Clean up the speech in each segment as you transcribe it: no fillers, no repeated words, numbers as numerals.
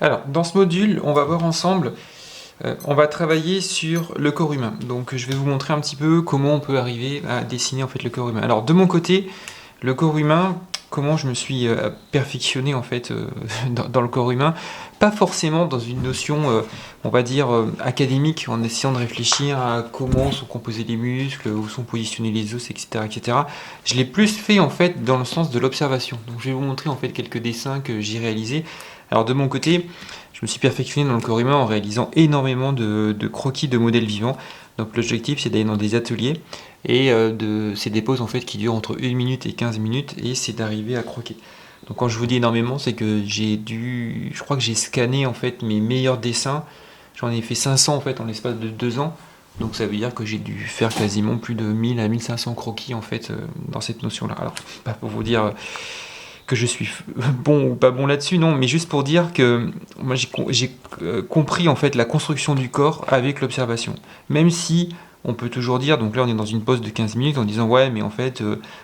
Alors, dans ce module, on va voir ensemble, on va travailler sur le corps humain. Donc, je vais vous montrer un petit peu comment on peut arriver à dessiner en fait le corps humain. Alors, de mon côté, le corps humain, comment je me suis perfectionné en fait dans le corps humain, pas forcément dans une notion, on va dire, académique, en essayant de réfléchir à comment sont composés les muscles, où sont positionnés les os, etc., etc. Je l'ai plus fait en fait dans le sens de l'observation. Donc, je vais vous montrer en fait quelques dessins que j'ai réalisés. Alors, de mon côté, je me suis perfectionné dans le corps humain en réalisant énormément de croquis de modèles vivants. Donc, l'objectif, c'est d'aller dans des ateliers et c'est des pauses en fait qui durent entre 1 minute et 15 minutes et c'est d'arriver à croquer. Donc quand je vous dis énormément, c'est que je crois que j'ai scanné en fait mes meilleurs dessins. J'en ai fait 500 en fait en l'espace de 2 ans. Donc ça veut dire que j'ai dû faire quasiment plus de 1000 à 1500 croquis en fait dans cette notion-là. Alors pas pour vous dire que je suis bon ou pas bon là-dessus, non, mais juste pour dire que moi j'ai compris en fait la construction du corps avec l'observation. Même si on peut toujours dire, donc là on est dans une pause de 15 minutes en disant ouais mais en fait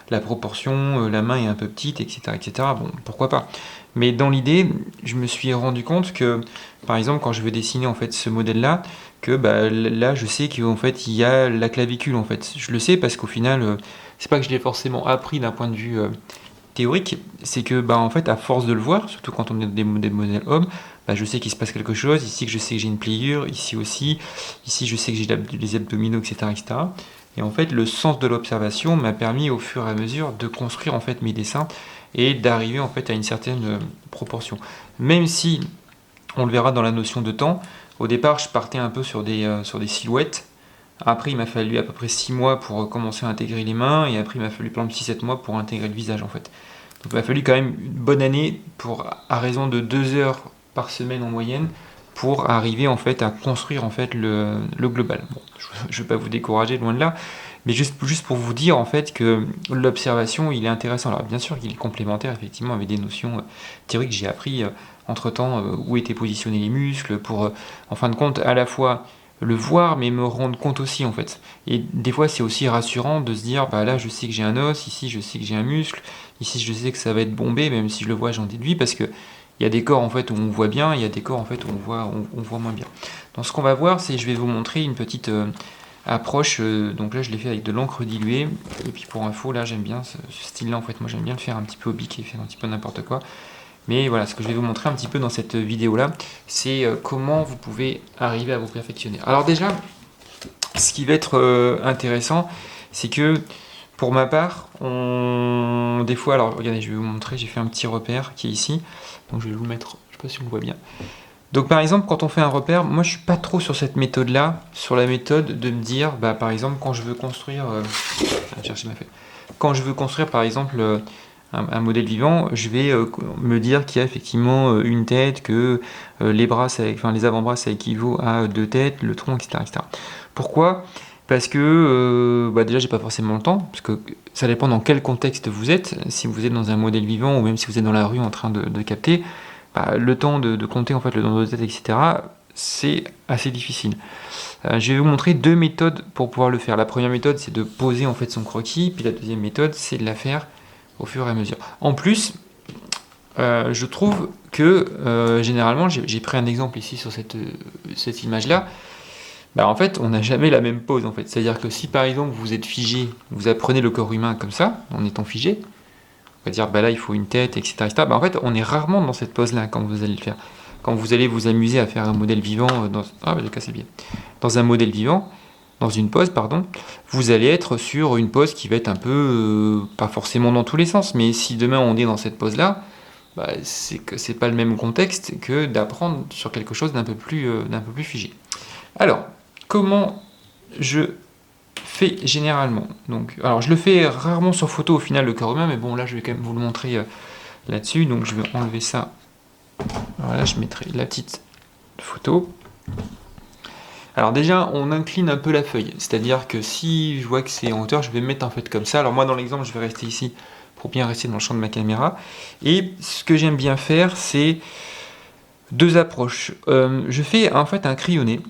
la proportion, la main est un peu petite, etc. etc. Bon, pourquoi pas. Mais dans l'idée, je me suis rendu compte que, par exemple, quand je veux dessiner en fait ce modèle-là, que bah, là je sais qu'en fait il y a la clavicule en fait. Je le sais parce qu'au final, c'est pas que je l'ai forcément appris d'un point de vue théorique, c'est que bah, en fait, à force de le voir, surtout quand on est des modèles hommes, bah, je sais qu'il se passe quelque chose, ici que je sais que j'ai une pliure, ici aussi, ici je sais que j'ai les abdominaux, etc., etc. Et en fait, le sens de l'observation m'a permis au fur et à mesure de construire en fait mes dessins et d'arriver en fait à une certaine proportion. Même si on le verra dans la notion de temps, au départ je partais un peu sur des silhouettes. Après, il m'a fallu à peu près 6 mois pour commencer à intégrer les mains, et après, il m'a fallu par exemple 6-7 mois pour intégrer le visage en fait. Donc, il m'a fallu quand même une bonne année à raison de 2 heures par semaine en moyenne pour arriver en fait à construire en fait le global. Bon, je ne vais pas vous décourager loin de là, mais juste pour vous dire en fait que l'observation il est intéressant. Alors bien sûr qu'il est complémentaire effectivement avec des notions théoriques que j'ai appris entre temps où étaient positionnés les muscles pour en fin de compte à la fois le voir mais me rendre compte aussi en fait. Et des fois c'est aussi rassurant de se dire bah là je sais que j'ai un os, ici je sais que j'ai un muscle, ici je sais que ça va être bombé, même si je le vois j'en déduis parce que il y a des corps en fait où on voit bien, il y a des corps en fait où on voit moins bien. Donc ce qu'on va voir c'est je vais vous montrer une petite approche, donc là je l'ai fait avec de l'encre diluée, et puis pour info là j'aime bien ce style là en fait, moi j'aime bien le faire un petit peu au bic et faire un petit peu n'importe quoi. Mais voilà, ce que je vais vous montrer un petit peu dans cette vidéo-là, c'est comment vous pouvez arriver à vous perfectionner. Alors déjà, ce qui va être intéressant, c'est que pour ma part, des fois, alors regardez, je vais vous montrer, j'ai fait un petit repère qui est ici. Donc je vais vous mettre, je sais pas si on le voit bien. Donc par exemple, quand on fait un repère, moi je suis pas trop sur cette méthode-là, sur la méthode de me dire, bah par exemple, quand je veux construire, chercher ma feuille. Quand je veux construire par exemple un modèle vivant, je vais me dire qu'il y a effectivement une tête, que les avant-bras ça équivaut à 2 têtes, le tronc, etc., etc. Pourquoi? Parce que bah déjà j'ai pas forcément le temps, parce que ça dépend dans quel contexte vous êtes. Si vous êtes dans un modèle vivant ou même si vous êtes dans la rue en train de capter, bah, le temps de compter en fait le nombre de têtes, etc. C'est assez difficile. Je vais vous montrer 2 méthodes pour pouvoir le faire. La première méthode c'est de poser en fait son croquis, puis la deuxième méthode c'est de la faire au fur et à mesure. En plus, je trouve que généralement, j'ai pris un exemple ici sur cette image-là, bah, en fait, on n'a jamais la même pose en fait. C'est-à-dire que si par exemple vous êtes figé, vous apprenez le corps humain comme ça, en étant figé, on va dire bah là il faut une tête, etc. etc. Bah, en fait, on est rarement dans cette pose-là quand vous allez le faire. Quand vous allez vous amuser à faire un modèle vivant ah bah j'ai cassé bien. Dans un modèle vivant, dans une pose, pardon, vous allez être sur une pose qui va être un peu, pas forcément dans tous les sens, mais si demain on est dans cette pose-là, bah, c'est que c'est pas le même contexte que d'apprendre sur quelque chose d'un peu plus figé. Alors, comment je fais généralement? Donc, alors je le fais rarement sur photo au final le corps humain, mais bon là je vais quand même vous le montrer là-dessus, donc je vais enlever ça. Voilà, je mettrai la petite photo. Alors déjà, on incline un peu la feuille, c'est-à-dire que si je vois que c'est en hauteur, je vais me mettre en fait comme ça. Alors moi, dans l'exemple, je vais rester ici pour bien rester dans le champ de ma caméra. Et ce que j'aime bien faire, c'est 2 approches. Je fais en fait un crayonné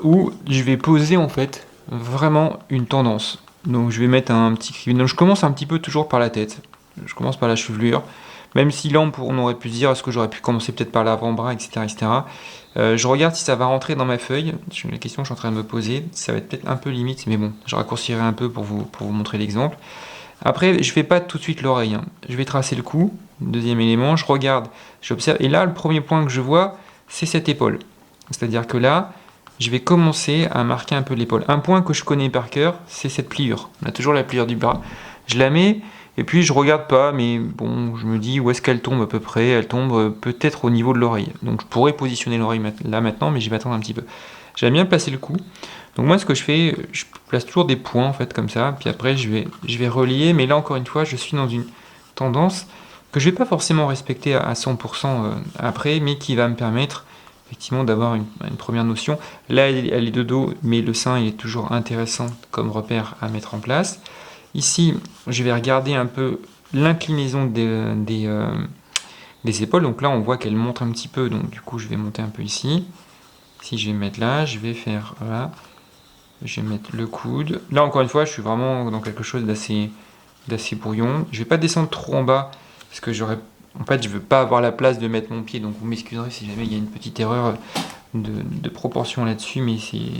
où je vais poser en fait vraiment une tendance. Donc je vais mettre un petit crayonné. Donc, je commence un petit peu toujours par la tête. Je commence par la chevelure. Même si là, on aurait pu se dire, est-ce que j'aurais pu commencer peut-être par l'avant-bras, etc., etc. Je regarde si ça va rentrer dans ma feuille. C'est la question que je suis en train de me poser. Ça va être peut-être un peu limite, mais bon, je raccourcirai un peu pour vous montrer l'exemple. Après, je fais pas tout de suite l'oreille, hein. Je vais tracer le cou, deuxième élément, je regarde, j'observe, et là, le premier point que je vois, c'est cette épaule. C'est-à-dire que là, je vais commencer à marquer un peu l'épaule. Un point que je connais par cœur, c'est cette pliure. On a toujours la pliure du bras. Je la mets, et puis je regarde pas, mais bon, je me dis où est-ce qu'elle tombe à peu près. Elle tombe peut-être au niveau de l'oreille. Donc je pourrais positionner l'oreille là maintenant, mais je vais attendre un petit peu. J'aime bien placer le cou. Donc moi, ce que je fais, je place toujours des points en fait comme ça, puis après je vais relier, mais là encore une fois, je suis dans une tendance que je vais pas forcément respecter à 100% après, mais qui va me permettre effectivement d'avoir une première notion. Là, elle est de dos, mais le sein il est toujours intéressant comme repère à mettre en place. Ici, je vais regarder un peu l'inclinaison des épaules. Donc là, on voit qu'elle monte un petit peu, donc du coup, je vais monter un peu ici. Si je vais mettre là, je vais faire là. Je vais mettre le coude. Là, encore une fois, je suis vraiment dans quelque chose d'assez brouillon. Je vais pas descendre trop en bas, parce que en fait, je veux pas avoir la place de mettre mon pied, donc vous m'excuserez si jamais il y a une petite erreur de proportion là-dessus, mais c'est...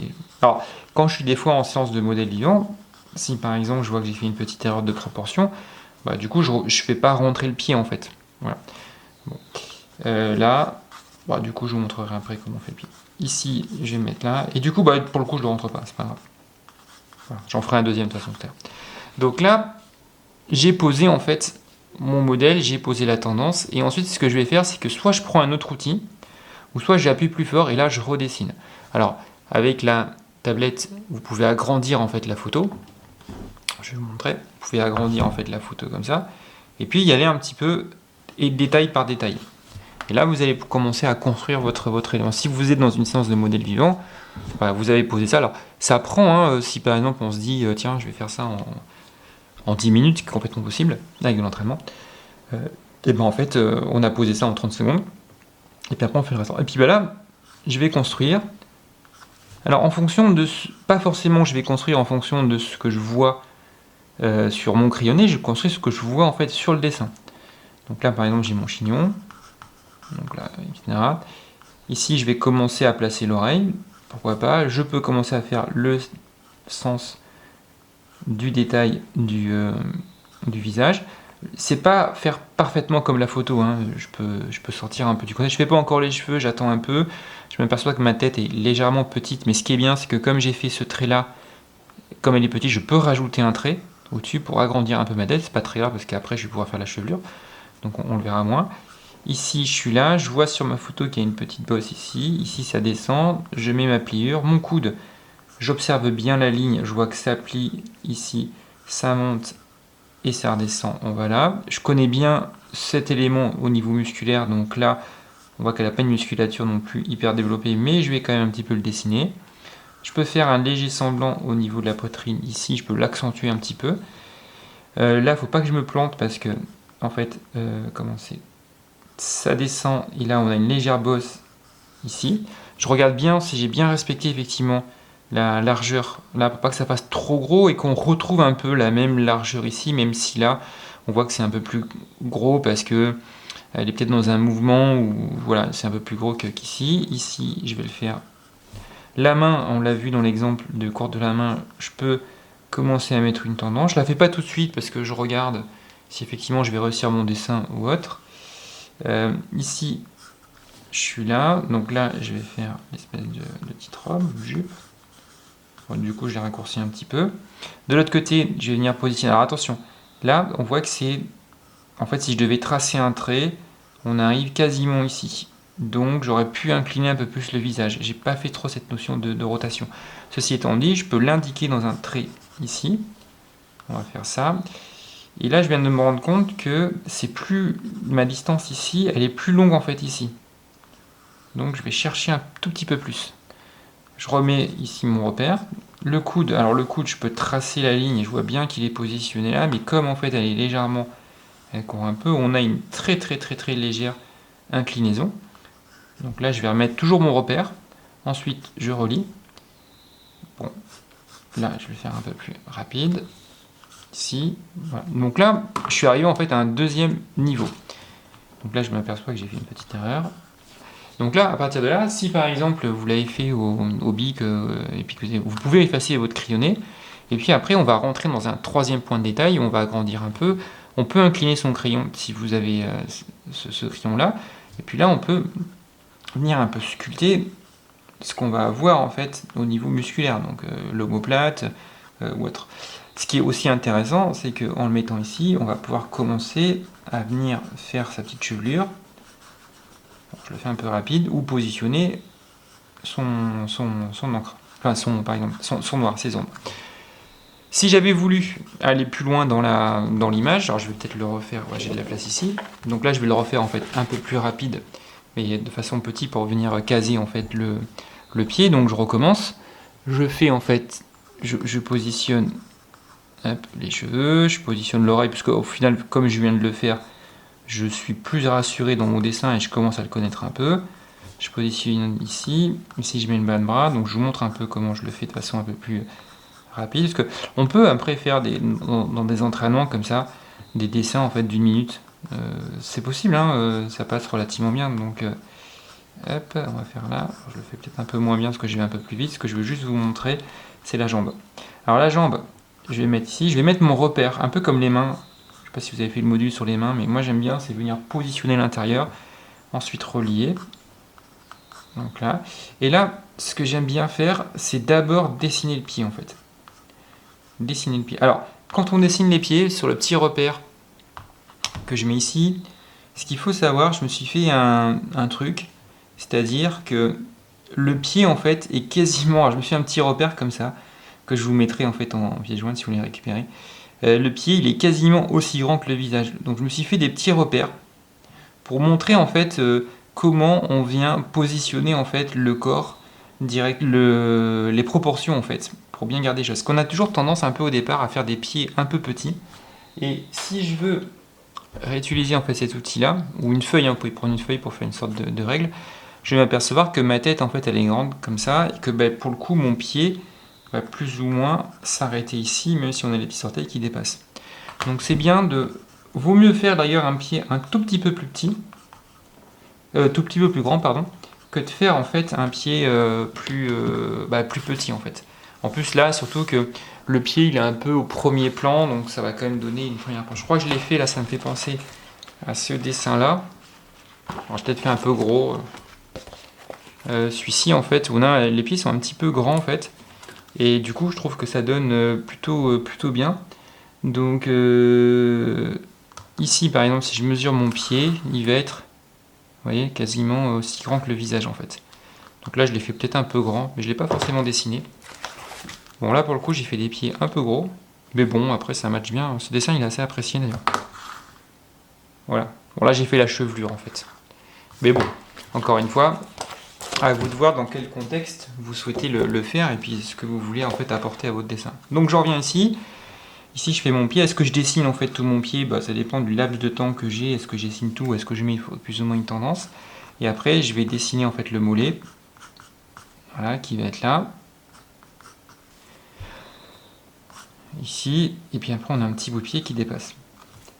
Alors, quand je suis des fois en séance de modèle vivant, si par exemple je vois que j'ai fait une petite erreur de proportion, bah, du coup, je fais pas rentrer le pied, en fait. Voilà. Bon. Là, bah, du coup, je vous montrerai après comment on fait le pied. Ici, je vais me mettre là. Et du coup, bah, pour le coup, je ne le rentre pas, c'est pas grave. Voilà. J'en ferai un deuxième de toute façon tout à l'heure. Donc là, j'ai posé en fait mon modèle, j'ai posé la tendance. Et ensuite, ce que je vais faire, c'est que soit je prends un autre outil, ou soit j'appuie plus fort et là, je redessine. Alors, avec la tablette, vous pouvez agrandir en fait la photo. Je vais vous montrer. Vous pouvez agrandir en fait la photo comme ça. Et puis, y aller un petit peu, et détail par détail. Et là, vous allez commencer à construire votre élément. Si vous êtes dans une séance de modèle vivant, voilà, vous avez posé ça. Alors, ça prend, hein, si par exemple on se dit, tiens, je vais faire ça en 10 minutes, c'est complètement possible, avec de l'entraînement. Et bien en fait, on a posé ça en 30 secondes. Et puis après, on fait le reste. Et puis ben là, je vais construire. Alors, en fonction de... Pas forcément, je vais construire en fonction de ce que je vois sur mon crayonné, je construis ce que je vois en fait sur le dessin. Donc là, par exemple, j'ai mon chignon. Donc là, etc. Ici, je vais commencer à placer l'oreille. Pourquoi pas. Je peux commencer à faire le sens du détail du visage. C'est pas faire parfaitement comme la photo. Hein. Je peux sortir un peu du côté. Je fais pas encore les cheveux, j'attends un peu. Je m'aperçois que ma tête est légèrement petite. Mais ce qui est bien, c'est que comme j'ai fait ce trait-là, comme elle est petite, je peux rajouter un trait au-dessus pour agrandir un peu ma tête. C'est pas très grave parce qu'après, je vais pouvoir faire la chevelure. Donc on le verra moins. Ici, je suis là, je vois sur ma photo qu'il y a une petite bosse ici. Ici, ça descend. Je mets ma pliure. Mon coude, j'observe bien la ligne. Je vois que ça plie ici, ça monte et ça redescend. On va là. Je connais bien cet élément au niveau musculaire. Donc là, on voit qu'elle n'a pas une musculature non plus hyper développée, mais je vais quand même un petit peu le dessiner. Je peux faire un léger semblant au niveau de la poitrine. Ici, je peux l'accentuer un petit peu. Là, il ne faut pas que je me plante parce que, en fait, comment c'est ? Ça descend et là on a une légère bosse ici. Je regarde bien si j'ai bien respecté effectivement la largeur là pour pas que ça fasse trop gros et qu'on retrouve un peu la même largeur ici, même si là on voit que c'est un peu plus gros parce que elle est peut-être dans un mouvement où voilà, c'est un peu plus gros qu'ici. Ici, je vais le faire. La main, on l'a vu dans l'exemple de courte de la main, je peux commencer à mettre une tendance. Je la fais pas tout de suite parce que je regarde si effectivement je vais réussir mon dessin ou autre. Ici, je suis là, donc là, je vais faire l'espèce de petite robe, jupe. Bon, du coup, je l'ai raccourci un petit peu. De l'autre côté, je vais venir positionner. Alors attention, là, on voit que c'est... En fait, si je devais tracer un trait, on arrive quasiment ici. Donc, j'aurais pu incliner un peu plus le visage. J'ai pas fait trop cette notion de rotation. Ceci étant dit, je peux l'indiquer dans un trait ici. On va faire ça. Et là, je viens de me rendre compte que c'est plus ma distance ici, elle est plus longue en fait ici. Donc je vais chercher un tout petit peu plus. Je remets ici mon repère. Le coude, alors le coude, je peux tracer la ligne et je vois bien qu'il est positionné là, mais comme en fait elle est légèrement, elle court un peu, on a une très légère inclinaison. Donc là, je vais remettre toujours mon repère. Ensuite, je relie. Bon, là, je vais faire un peu plus rapide. Ici, voilà. Donc là, je suis arrivé en fait à un deuxième niveau. Donc là, je m'aperçois que j'ai fait une petite erreur. Donc là, à partir de là, si par exemple vous l'avez fait au bic, et puis que vous pouvez effacer votre crayonné, et puis après on va rentrer dans un troisième point de détail, on va agrandir un peu, on peut incliner son crayon si vous avez ce crayon-là, et puis là on peut venir un peu sculpter ce qu'on va avoir en fait au niveau musculaire, donc l'omoplate ou autre. Ce qui est aussi intéressant, c'est qu'en le mettant ici, on va pouvoir commencer à venir faire sa petite chevelure. Je le fais un peu rapide, ou positionner son encre, enfin par exemple, son noir, ses ombres. Si j'avais voulu aller plus loin dans l'image, alors je vais peut-être le refaire, ouais, j'ai de la place ici, donc là je vais le refaire en fait un peu plus rapide, mais de façon petite pour venir caser en fait le pied, donc je recommence, je fais en fait, je positionne les cheveux, je positionne l'oreille, puisque au final, comme je viens de le faire, je suis plus rassuré dans mon dessin et je commence à le connaître un peu. Je positionne ici, ici je mets le bas de bras, donc je vous montre un peu comment je le fais de façon un peu plus rapide, parce que on peut après faire dans des entraînements comme ça, des dessins en fait d'une minute. C'est possible, hein, ça passe relativement bien, donc hop, on va faire là. Je le fais peut-être un peu moins bien parce que je vais un peu plus vite. Ce que je veux juste vous montrer, c'est la jambe. Alors la jambe, je vais mettre ici, je vais mettre mon repère, un peu comme les mains. Je ne sais pas si vous avez fait le module sur les mains, mais moi j'aime bien, c'est venir positionner l'intérieur, ensuite relier. Donc là. Et là, ce que j'aime bien faire, c'est d'abord dessiner le pied en fait. Dessiner le pied. Alors, quand on dessine les pieds, sur le petit repère que je mets ici, ce qu'il faut savoir, je me suis fait un truc, c'est-à-dire que le pied en fait est quasiment, alors je me suis fait un petit repère comme ça, que je vous mettrai en fait en pièce jointe si vous voulez récupérer. Le pied il est quasiment aussi grand que le visage, donc je me suis fait des petits repères pour montrer en fait comment on vient positionner en fait le corps direct, les proportions en fait, pour bien garder les choses. Parce qu'on a toujours tendance un peu au départ à faire des pieds un peu petits, et si je veux réutiliser en fait cet outil là, ou une feuille, hein, vous pouvez prendre une feuille pour faire une sorte de règle, je vais m'apercevoir que ma tête en fait elle est grande comme ça, et que pour le coup mon pied va plus ou moins s'arrêter ici, même si on a les petits orteils qui dépassent. Donc c'est bien de... Vaut mieux faire d'ailleurs un pied un tout petit peu plus petit, tout petit peu plus grand, pardon, que de faire en fait un pied plus petit en fait. En plus là, surtout que le pied il est un peu au premier plan, donc ça va quand même donner une première planche. Je crois que je l'ai fait là, ça me fait penser à ce dessin là. Alors j'ai peut-être fait un peu gros. Celui-ci en fait, où les pieds sont un petit peu grands en fait. Et du coup je trouve que ça donne plutôt bien. Donc ici par exemple, si je mesure mon pied, il va être, vous voyez, quasiment aussi grand que le visage en fait. Donc là je l'ai fait peut-être un peu grand, mais je ne l'ai pas forcément dessiné. Bon là pour le coup j'ai fait des pieds un peu gros, mais bon après ça match bien. Ce dessin il est assez apprécié d'ailleurs. Voilà. Bon là j'ai fait la chevelure en fait. Mais bon, encore une fois, à vous de voir dans quel contexte vous souhaitez le faire et puis ce que vous voulez en fait apporter à votre dessin. Donc j'en reviens ici. Ici je fais mon pied. Est-ce que je dessine en fait tout mon pied? Ça dépend du laps de temps que j'ai. Est-ce que je dessine tout? Est-ce que je mets plus ou moins une tendance? Et après je vais dessiner en fait le mollet. Voilà, qui va être là. Ici. Et puis après on a un petit bout de pied qui dépasse.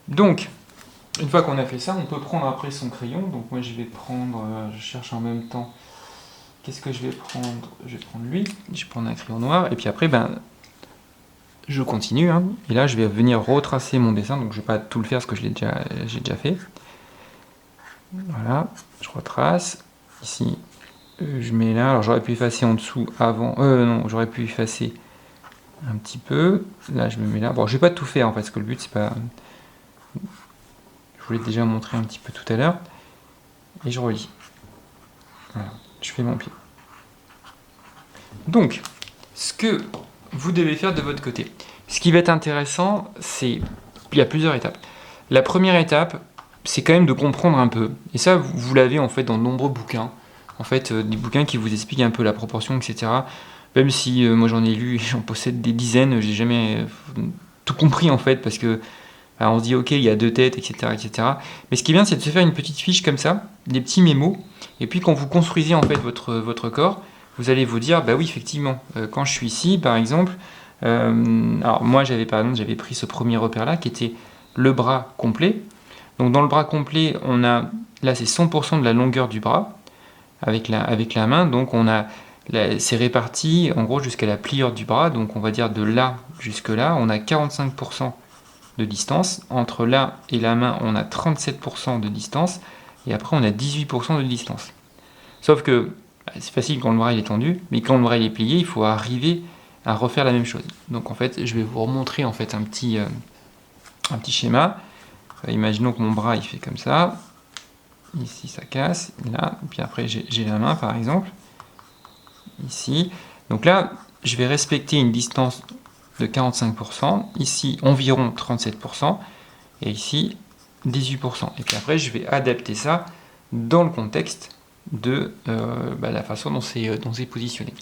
Donc, une fois qu'on a fait ça, on peut prendre après son crayon. Donc moi je vais prendre, je cherche en même temps, qu'est-ce que je vais prendre? Je vais prendre lui, je vais prendre un crayon noir, et puis après, je continue. Hein. Et là je vais venir retracer mon dessin, donc je ne vais pas tout le faire parce que j'ai déjà fait. Voilà, je retrace. Ici, je mets là, alors j'aurais pu effacer en dessous avant, non, j'aurais pu effacer un petit peu. Là je me mets là, bon je vais pas tout faire en fait, parce que le but c'est pas... Je vous l'ai déjà montré un petit peu tout à l'heure. Et je relis. Voilà, je fais mon pied. Donc, ce que vous devez faire de votre côté. Ce qui va être intéressant, c'est... Il y a plusieurs étapes. La première étape, c'est quand même de comprendre un peu. Et ça, vous l'avez en fait dans de nombreux bouquins. En fait, des bouquins qui vous expliquent un peu la proportion, etc. Même si moi j'en ai lu, j'en possède des dizaines, j'ai jamais tout compris en fait, parce que on se dit ok, il y a deux têtes, etc., etc. Mais ce qui est bien, c'est de se faire une petite fiche comme ça, des petits mémos, et puis quand vous construisez en fait votre corps, vous allez vous dire, bah oui, effectivement, quand je suis ici, par exemple, alors moi j'avais pris ce premier repère-là, qui était le bras complet. Donc dans le bras complet, on a, là c'est 100% de la longueur du bras avec la main, donc c'est réparti en gros jusqu'à la pliure du bras, donc on va dire de là jusque là, on a 45% de distance, entre là et la main on a 37% de distance, et après on a 18% de distance. Sauf que c'est facile quand le bras il est tendu, mais quand le bras il est plié, il faut arriver à refaire la même chose. Donc en fait, je vais vous remontrer en fait un petit schéma. Imaginons que mon bras il fait comme ça. Ici ça casse, là, et puis après j'ai la main par exemple, ici. Donc là, je vais respecter une distance de 45%, ici environ 37%, et ici 18%. Et puis après, je vais adapter ça dans le contexte de la façon dont c'est positionné.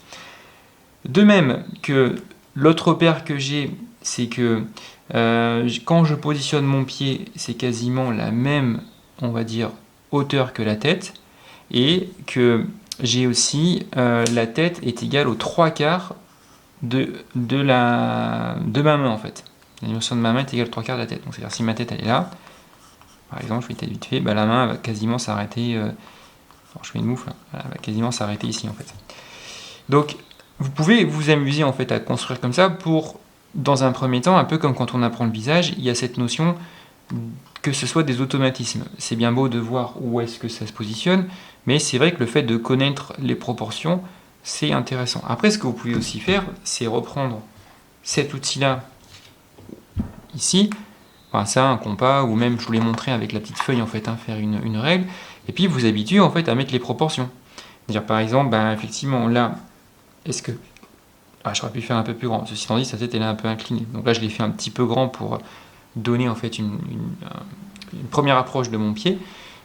De même que l'autre repère que j'ai, c'est que quand je positionne mon pied, c'est quasiment la même, on va dire, hauteur que la tête, et que j'ai aussi la tête est égale aux 3/4 de ma main en fait. La dimension de ma main est égale aux 3/4 de la tête. Donc c'est-à-dire si ma tête elle est là, par exemple, je fais une tête vite fait, la main va quasiment s'arrêter. Je fais une moufle, elle va quasiment s'arrêter ici en fait. Donc vous pouvez vous amuser en fait à construire comme ça pour, dans un premier temps, un peu comme quand on apprend le visage, il y a cette notion que ce soit des automatismes. C'est bien beau de voir où est-ce que ça se positionne, mais c'est vrai que le fait de connaître les proportions, c'est intéressant. Après, ce que vous pouvez aussi faire, c'est reprendre cet outil-là, ici, enfin ça, un compas, ou même, je vous l'ai montré avec la petite feuille, en fait, faire une règle, et puis vous habituez, en fait, à mettre les proportions. C'est-à-dire, par exemple, effectivement, là, est-ce que... j'aurais pu faire un peu plus grand. Ceci étant dit, sa tête, elle est un peu inclinée. Donc là, je l'ai fait un petit peu grand pour donner, en fait, une première approche de mon pied.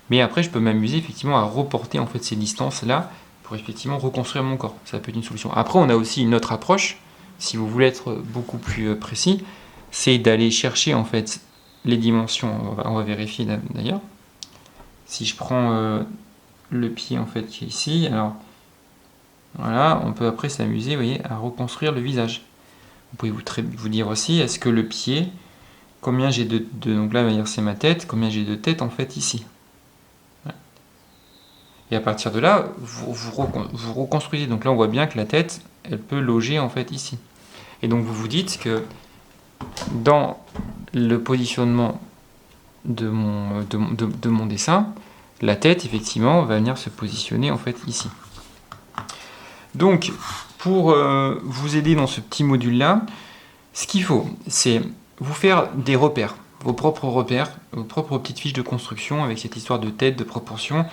Mais après, je peux m'amuser, effectivement, à reporter, en fait, ces distances-là pour, effectivement, reconstruire mon corps. Ça peut être une solution. Après, on a aussi une autre approche, si vous voulez être beaucoup plus précis, c'est d'aller chercher, en fait, les dimensions. On va vérifier, d'ailleurs. Si je prends le pied, en fait, qui est ici, alors... Voilà, on peut après s'amuser, vous voyez, à reconstruire le visage. Vous pouvez vous dire aussi, est-ce que le pied, combien j'ai donc là, c'est ma tête, combien j'ai de tête en fait ici. Voilà. Et à partir de là, vous reconstruisez. Donc là, on voit bien que la tête, elle peut loger en fait ici. Et donc vous vous dites que dans le positionnement de mon dessin, la tête, effectivement, va venir se positionner en fait ici. Donc, pour vous aider dans ce petit module-là, ce qu'il faut, c'est vous faire des repères, vos propres petites fiches de construction avec cette histoire de tête, de proportion,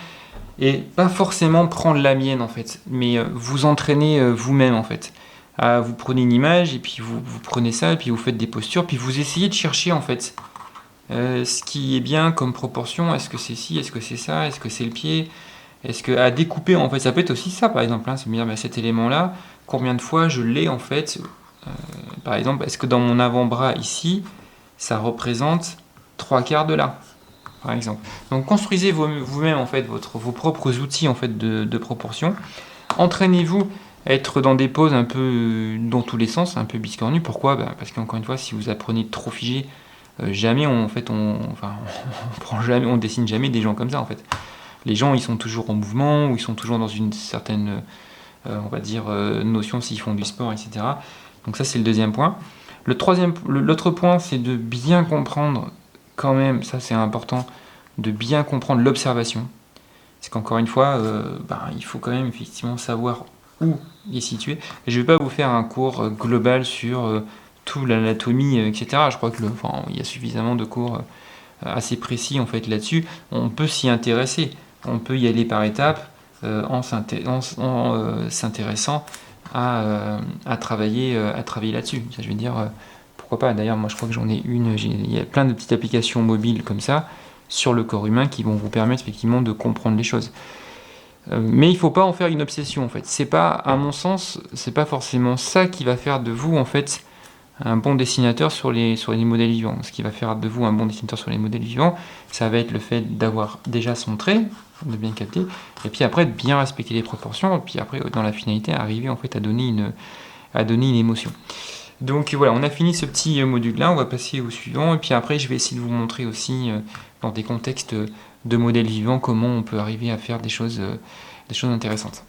et pas forcément prendre la mienne en fait, mais vous entraîner vous-même en fait. Vous prenez une image et puis vous prenez ça et puis vous faites des postures, puis vous essayez de chercher en fait ce qui est bien comme proportion. Est-ce que c'est ci, est-ce que c'est ça, est-ce que c'est le pied? Est-ce que à découper, en fait, ça peut être aussi ça, par exemple, c'est me dire, cet élément-là, combien de fois je l'ai, en fait, par exemple, est-ce que dans mon avant-bras, ici, ça représente 3/4 de là, par exemple. Donc, construisez vous-même, en fait, vos propres outils, en fait, de proportion. Entraînez-vous à être dans des poses un peu dans tous les sens, un peu biscornues. Pourquoi? Parce qu'encore une fois, si vous apprenez trop figé, jamais, on dessine jamais des gens comme ça, en fait. Les gens, ils sont toujours en mouvement, ou ils sont toujours dans une certaine, on va dire, notion s'ils font du sport, etc. Donc ça, c'est le deuxième point. L'autre point, c'est de bien comprendre, quand même, ça c'est important, de bien comprendre l'observation. C'est qu'encore une fois, il faut quand même effectivement savoir où il est situé. Et je ne vais pas vous faire un cours global sur toute l'anatomie, etc. Je crois il y a suffisamment de cours assez précis en fait là-dessus. On peut s'y intéresser. On peut y aller par étapes en s'intéressant à travailler là-dessus. Ça, je veux dire, pourquoi pas. D'ailleurs, moi, je crois que j'en ai une. Il y a plein de petites applications mobiles comme ça sur le corps humain qui vont vous permettre effectivement de comprendre les choses. Mais il ne faut pas en faire une obsession, en fait. C'est pas, à mon sens, c'est pas forcément ça qui va faire de vous, en fait, un bon dessinateur sur les modèles vivants. Ce qui va faire de vous un bon dessinateur sur les modèles vivants, ça va être le fait d'avoir déjà son trait, de bien capter, et puis après de bien respecter les proportions, et puis après dans la finalité arriver en fait à donner une émotion. Donc voilà, on a fini ce petit module-là, on va passer au suivant, et puis après je vais essayer de vous montrer aussi dans des contextes de modèles vivants comment on peut arriver à faire des choses intéressantes.